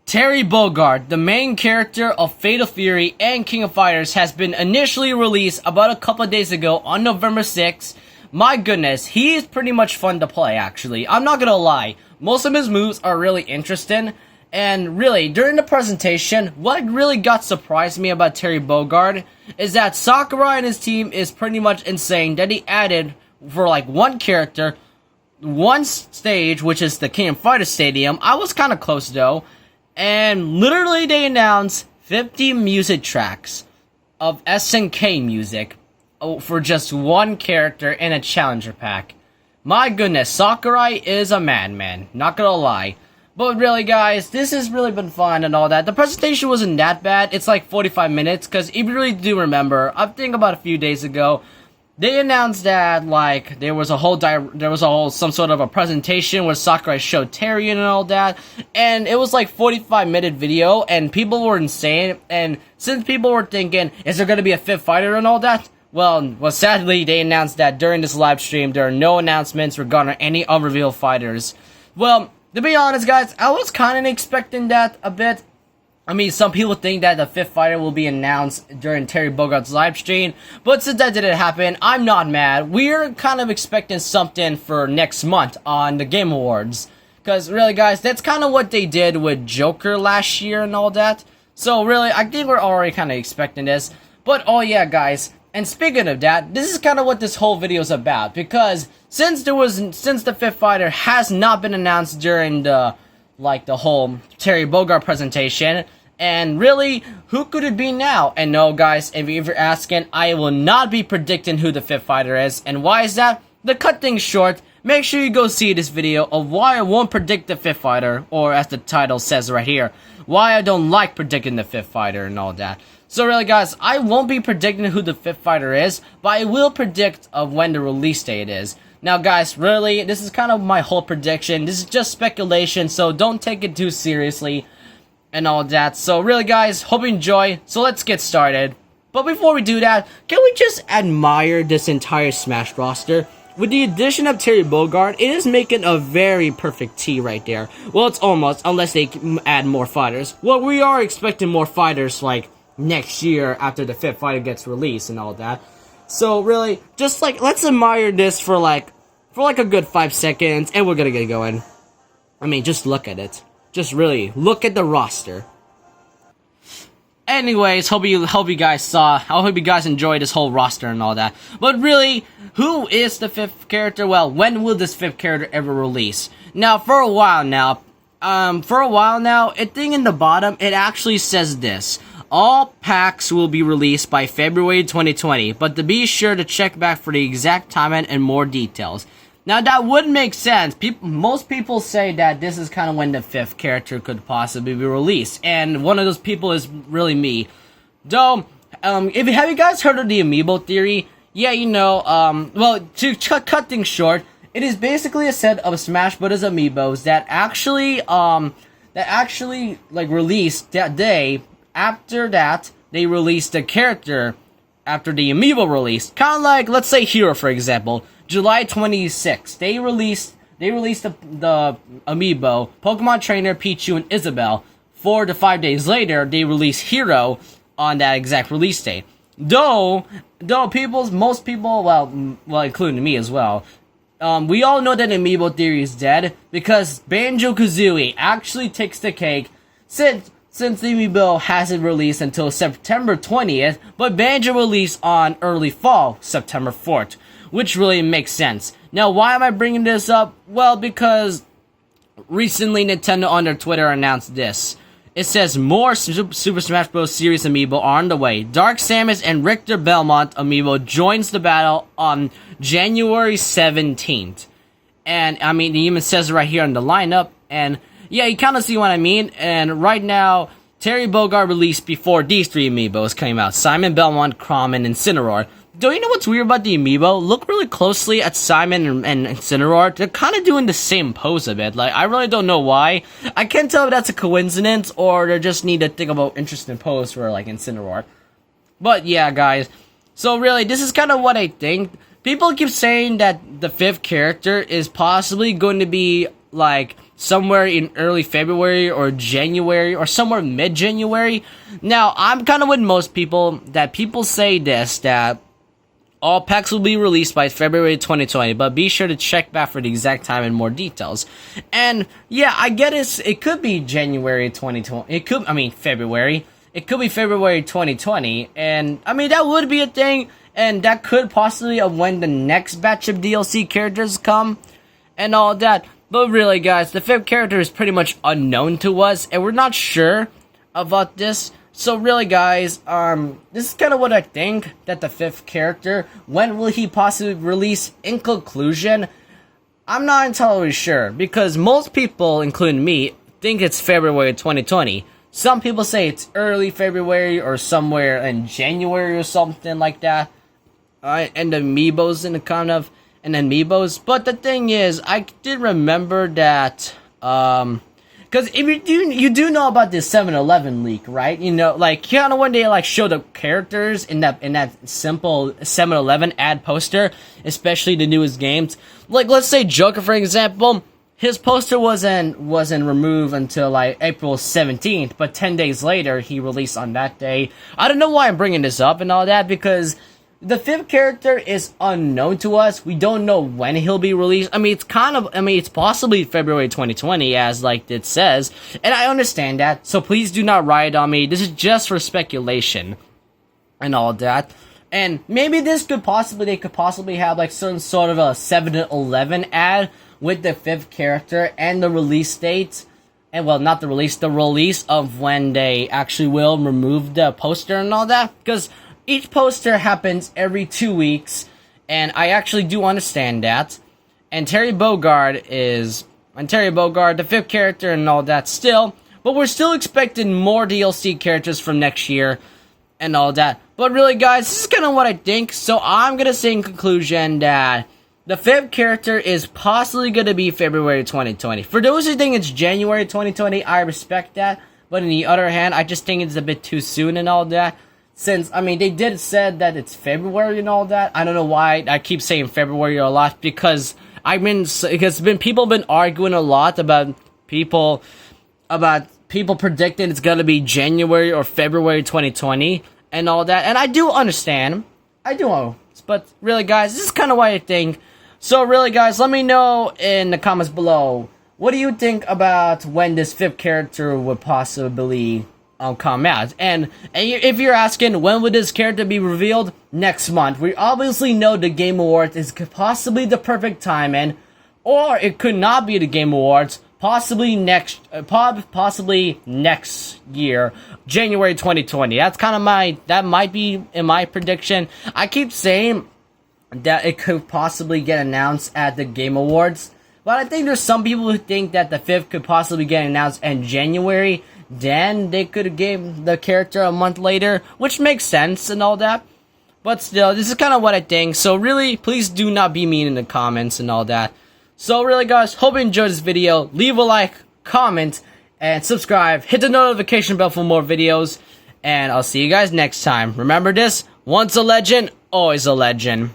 Terry Bogard, the main character of Fatal Fury and King of Fighters, has been initially released about a couple of days ago on November 6th. My goodness, he is pretty much fun to play, actually. I'm not gonna lie. Most of his moves are really interesting. And really, during the presentation, what really got surprised me about Terry Bogard is that Sakurai and his team is pretty much insane that he added, for like one character, one stage, which is the King of Fighters Stadium. I was kind of close though. And literally they announced 50 music tracks of SNK music for just one character in a challenger pack. My goodness, Sakurai is a madman, not gonna lie. But really guys, this has really been fun and all that. The presentation wasn't that bad. It's like 45 minutes, because if you really do remember, I think about a few days ago, they announced that like there was a whole some sort of a presentation where Sakurai showed Terry and all that, and it was like 45-minute video, and people were insane. And since people were thinking, is there gonna be a fifth fighter and all that? Well, sadly they announced that during this live stream there are no announcements regarding any unrevealed fighters. Well, to be honest, guys, I was kind of expecting that a bit. I mean, some people think that the fifth fighter will be announced during Terry Bogard's live stream, but since that didn't happen, I'm not mad. We're kind of expecting something for next month on the Game Awards. Because really, guys, that's kind of what they did with Joker last year and all that. So really, I think we're already kind of expecting this. But oh yeah, guys, and speaking of that, this is kind of what this whole video is about. Because since the fifth fighter has not been announced during the whole Terry Bogard presentation, and really, who could it be now? And no, guys, if you're asking, I will not be predicting who the fifth fighter is. And why is that? To cut things short, make sure you go see this video of why I won't predict the fifth fighter, or as the title says right here, why I don't like predicting the fifth fighter and all that. So really, guys, I won't be predicting who the fifth fighter is, but I will predict of when the release date is. Now, guys, really, this is kind of my whole prediction. This is just speculation, so don't take it too seriously and all that. So really, guys, hope you enjoy. So let's get started. But before we do that, can we just admire this entire Smash roster? With the addition of Terry Bogard, it is making a very perfect T right there. Well, it's almost, unless they add more fighters. Well, we are expecting more fighters like next year after the fifth fighter gets released and all that. So really, just like, let's admire this for like a good 5 seconds, and we're gonna get going. I mean, just look at it. Just really look at the roster. Anyways, hope you guys saw. I hope you guys enjoyed this whole roster and all that. But really, who is the fifth character? Well, when will this fifth character ever release? Now, for a while now, I think in the bottom it actually says this: all packs will be released by February 2020, but to be sure to check back for the exact timing and more details. Now, that would make sense. Most people say that this is kind of when the fifth character could possibly be released, and one of those people is really me. Though, have you guys heard of the amiibo theory? Yeah, you know, well, to cut things short, it is basically a set of Smash Bros. Amiibos that actually like released that day. After that, they released the character after the amiibo release. Kind of like, let's say Hero, for example. July 26th, they released the amiibo, Pokemon Trainer, Pichu, and Isabelle. 4 to 5 days later, they released Hero on that exact release date. Though most people, well, including me as well, we all know that amiibo theory is dead because Banjo-Kazooie actually takes the cake since the amiibo hasn't released until September 20th, but Banjo released on early fall, September 4th. Which really makes sense. Now, why am I bringing this up? Well, because recently Nintendo on their Twitter announced this. It says more Super Smash Bros. Series amiibo are on the way. Dark Samus and Richter Belmont amiibo joins the battle on January 17th. And, I mean, it even says it right here in the lineup. And, yeah, you kind of see what I mean. And right now, Terry Bogard released before these three amiibos came out. Simon, Belmont, Chrom, and Incineroar. Do you know what's weird about the amiibo? Look really closely at Simon and Incineroar. They're kind of doing the same pose a bit. Like, I really don't know why. I can't tell if that's a coincidence or they just need to think about interesting pose for, like, Incineroar. But, yeah, guys. So, really, this is kind of what I think. People keep saying that the fifth character is possibly going to be, like, somewhere in early February or January or somewhere mid-January. Now, I'm kind of with most people that people say this, that all packs will be released by February 2020, but be sure to check back for the exact time and more details. And yeah, I get it could be January 2020. February. It could be February 2020, and I mean, that would be a thing, and that could possibly of when the next batch of DLC characters come and all that. But really, guys, the 5th character is pretty much unknown to us, and we're not sure about this. So really, guys, this is kind of what I think, that the 5th character, when will he possibly release? In conclusion, I'm not entirely sure, because most people, including me, think it's February 2020. Some people say it's early February or somewhere in January or something like that. And amiibos in the kind of... and amiibos. But the thing is, I did remember that, because if you do know about this 7-Eleven leak, right? You know, like, kind of when they, like, show the characters in that simple 7-Eleven ad poster, especially the newest games. Like, let's say Joker, for example, his poster wasn't removed until, like, April 17th, but 10 days later, he released on that day. I don't know why I'm bringing this up and all that, because the 5th character is unknown to us. We don't know when he'll be released. It's possibly February 2020, as like it says, and I understand that, so please do not riot on me. This is just for speculation and all that. And maybe they could possibly have like some sort of a 7-Eleven ad with the 5th character and the release date. And well, not the release of when they actually will remove the poster and all that, because each poster happens every 2 weeks, and I actually do understand that. And Terry Bogard, the 5th character and all that still, but we're still expecting more DLC characters from next year and all that. But really, guys, this is kind of what I think, so I'm going to say in conclusion that the 5th character is possibly going to be February 2020. For those who think it's January 2020, I respect that, but on the other hand, I just think it's a bit too soon and all that. Since, I mean, they did said that it's February and all that. I don't know why I keep saying February a lot, because people been arguing a lot about people predicting it's gonna be January or February 2020 and all that. And I do understand. But really, guys, this is kind of what I think. So really, guys, let me know in the comments below, what do you think about when this 5th character would possibly come out? And if you're asking when would this character be revealed, next month. We obviously know the Game Awards is possibly the perfect timing, or it could not be the Game Awards, possibly next year, January 2020. That's kind of that might be in my prediction. I keep saying that it could possibly get announced at the Game Awards, but I think there's some people who think that the 5th could possibly get announced in January. Then they could have gave the character a month later, which makes sense and all that. But still, this is kind of what I think. So really, please do not be mean in the comments and all that. So really, guys, hope you enjoyed this video. Leave a like, comment, and subscribe. Hit the notification bell for more videos. And I'll see you guys next time. Remember this, once a legend, always a legend.